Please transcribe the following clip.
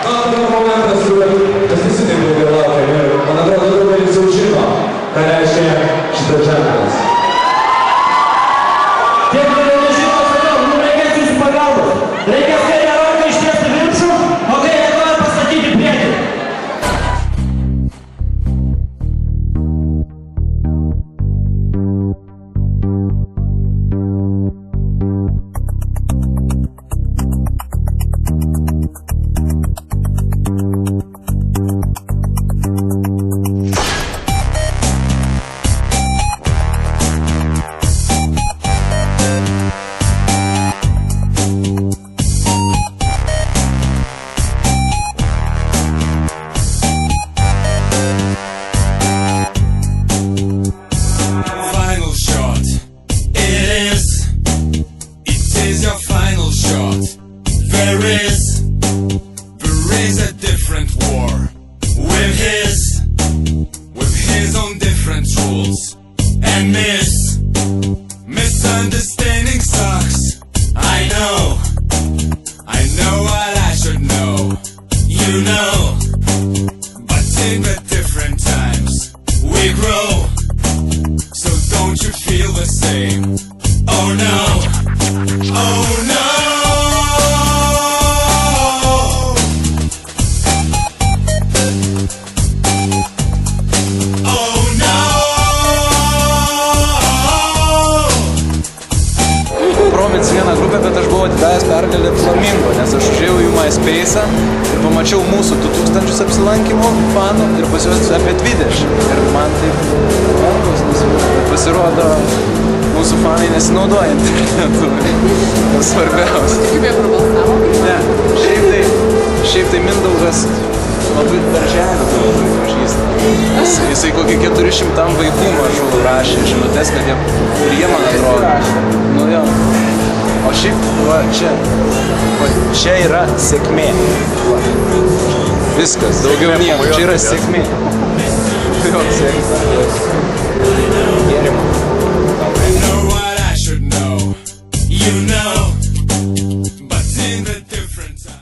Dabar momentas, mes visi taip ilgai laukiam ir man atrodo, daugelis jau žino, ką reiškia šitas ženklas. Tie, kurie nežino, sakau, mums reikės jūsų pagalbos. Reikės kairę ranką ištiesti viršų, o kairę koją pastatyti priekį. There is a different war with his own different rules, and misunderstanding sucks. I know what I should know, you know, but in the different times we grow, so don't you feel the same? Oh no, oh no. Vieną grupę, bet aš buvau atidavęs pergalę Flamingo, nes aš užėjau į MySpace'ą ir pamačiau mūsų 2000 apsilankymų fanų ir pas juos apie 20. Ir man taip nervus nusivyko, bet pasirodo mūsų fanai nesinaudoja internetu. Tas svarbiausia. Kaip jie prabalsavo? Ne, šiaip tai Mindaugas labai darželį labai pažįsta. Jisai kokį 400 vaikų mažų rašė žinutės, kad ir jie man atrodo. Nu jo. O šiaip, va, čia yra sėkmė. Viskas, daugiau nieko, čia yra sėkmė. Jo, sėkmė.